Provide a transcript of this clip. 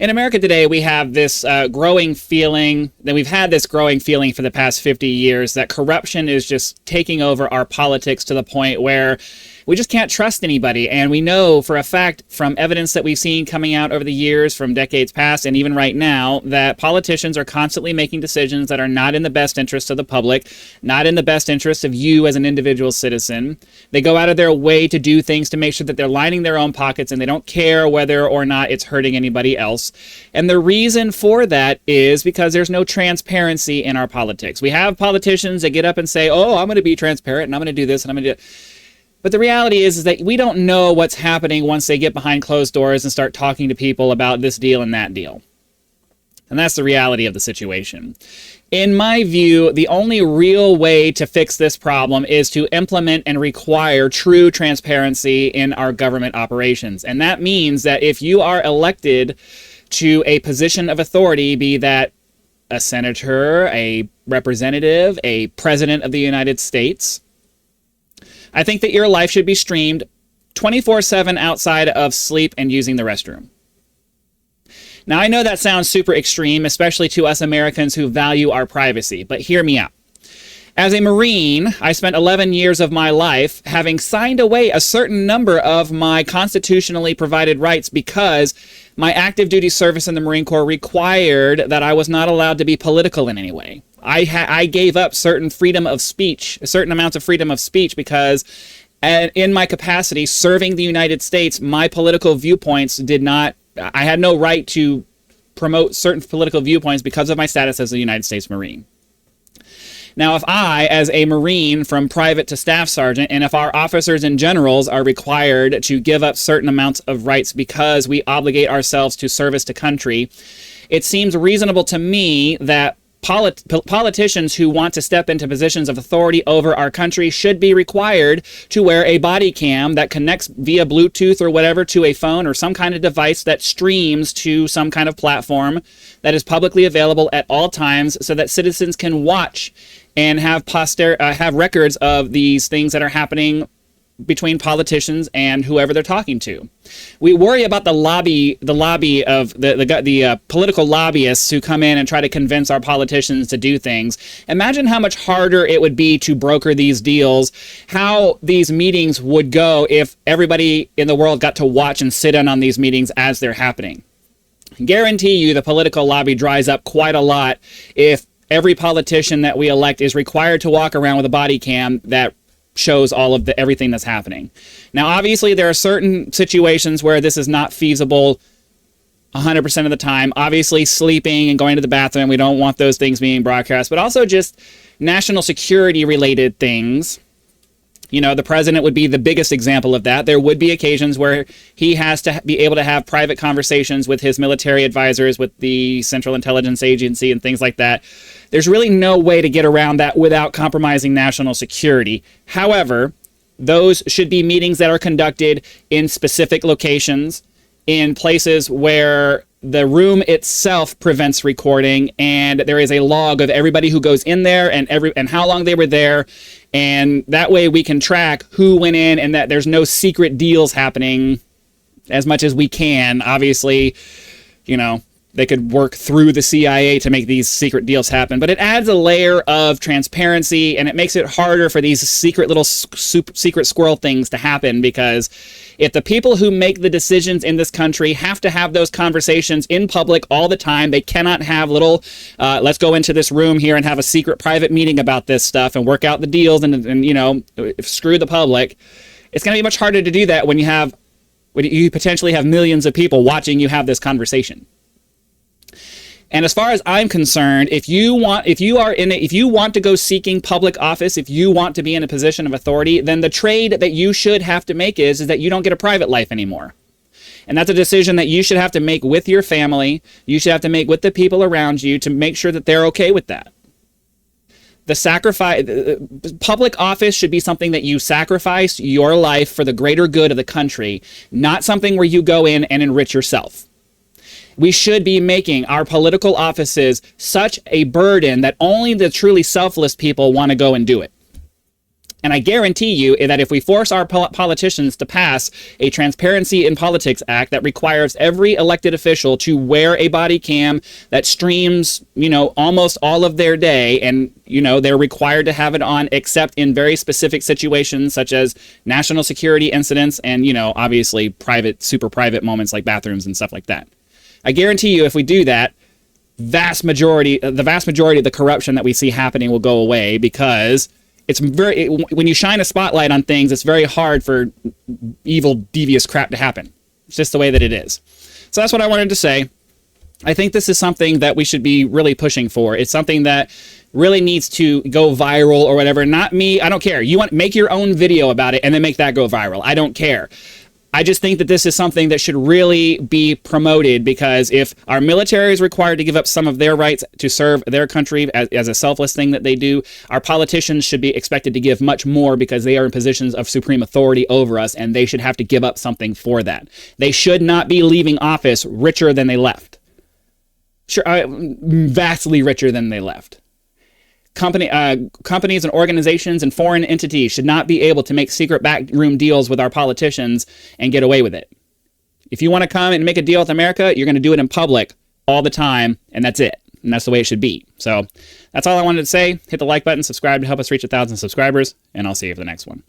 In America today, we have this growing feeling, that we've had this growing feeling for the past 50 years, that corruption is just taking over our politics to the point where we just can't trust anybody. And we know for a fact from evidence that we've seen coming out over the years, from decades past, and even right now, that politicians are constantly making decisions that are not in the best interest of the public, not in the best interest of you as an individual citizen. They go out of their way to do things to make sure that they're lining their own pockets, and they don't care whether or not it's hurting anybody else. And the reason for that is because there's no transparency in our politics. We have politicians that get up and say, oh, I'm going to be transparent, and I'm going to do this, and I'm going to do it. But the reality is that we don't know what's happening once they get behind closed doors and start talking to people about this deal and that deal. And that's the reality of the situation. In my view, the only real way to fix this problem is to implement and require true transparency in our government operations. And that means that if you are elected to a position of authority, be that a senator, a representative, a president of the United States, I think that your life should be streamed 24/7 outside of sleep and using the restroom. Now, I know that sounds super extreme, especially to us Americans who value our privacy, but hear me out. As a Marine, I spent 11 years of my life having signed away a certain number of my constitutionally provided rights because my active duty service in the Marine Corps required that I was not allowed to be political in any way. I gave up certain freedom of speech, certain amounts of freedom of speech, because in my capacity serving the United States, my political viewpoints I had no right to promote certain political viewpoints because of my status as a United States Marine. Now, if I, as a Marine from private to staff sergeant, and if our officers and generals are required to give up certain amounts of rights because we obligate ourselves to service to country, it seems reasonable to me that politicians who want to step into positions of authority over our country should be required to wear a body cam that connects via Bluetooth or whatever to a phone or some kind of device that streams to some kind of platform that is publicly available at all times, so that citizens can watch and have records of these things that are happening between politicians and whoever they're talking to. We worry about the lobby of the political lobbyists who come in and try to convince our politicians to do things. Imagine how much harder it would be to broker these deals, how these meetings would go if everybody in the world got to watch and sit in on these meetings as they're happening. Guarantee you the political lobby dries up quite a lot if every politician that we elect is required to walk around with a body cam that shows all of everything that's happening. Now, obviously, there are certain situations where this is not feasible 100% of the time. Obviously, sleeping and going to the bathroom, we don't want those things being broadcast, but also just national security related things. You know, the president would be the biggest example of that. There would be occasions where he has to be able to have private conversations with his military advisors, with the Central Intelligence Agency and things like that. There's really no way to get around that without compromising national security. However, those should be meetings that are conducted in specific locations, in places where the room itself prevents recording, and there is a log of everybody who goes in there and how long they were there. And that way we can track who went in, and that there's no secret deals happening as much as we can. Obviously, you know, they could work through the CIA to make these secret deals happen, but it adds a layer of transparency, and it makes it harder for these secret little secret squirrel things to happen, because if the people who make the decisions in this country have to have those conversations in public all the time, they cannot have little, let's go into this room here and have a secret private meeting about this stuff and work out the deals and you know, screw the public. It's going to be much harder to do that when you potentially have millions of people watching you have this conversation. And as far as I'm concerned, if you want to go seeking public office, if you want to be in a position of authority, then the trade that you should have to make is that you don't get a private life anymore. And that's a decision that you should have to make with your family. You should have to make with the people around you to make sure that they're okay with that. Public office should be something that you sacrifice your life for the greater good of the country, not something where you go in and enrich yourself. We should be making our political offices such a burden that only the truly selfless people want to go and do it. And I guarantee you that if we force our politicians to pass a Transparency in Politics Act that requires every elected official to wear a body cam that streams, almost all of their day, and, they're required to have it on except in very specific situations such as national security incidents and, obviously super private moments like bathrooms and stuff like that. I guarantee you if we do that, the vast majority of the corruption that we see happening will go away, because when you shine a spotlight on things, it's very hard for evil, devious crap to happen. It's just the way that it is. So that's what I wanted to say. I think this is something that we should be really pushing for. It's something that really needs to go viral or whatever. Not me. I don't care. You want make your own video about it and then make that go viral. I don't care. I just think that this is something that should really be promoted, because if our military is required to give up some of their rights to serve their country as a selfless thing that they do, our politicians should be expected to give much more, because they are in positions of supreme authority over us, and they should have to give up something for that. They should not be leaving office richer than they left. Sure, vastly richer than they left. Companies and organizations and foreign entities should not be able to make secret backroom deals with our politicians and get away with it. If you want to come and make a deal with America, you're going to do it in public all the time, and that's it. And that's the way it should be. So that's all I wanted to say. Hit the like button, subscribe to help us reach 1,000 subscribers, and I'll see you for the next one.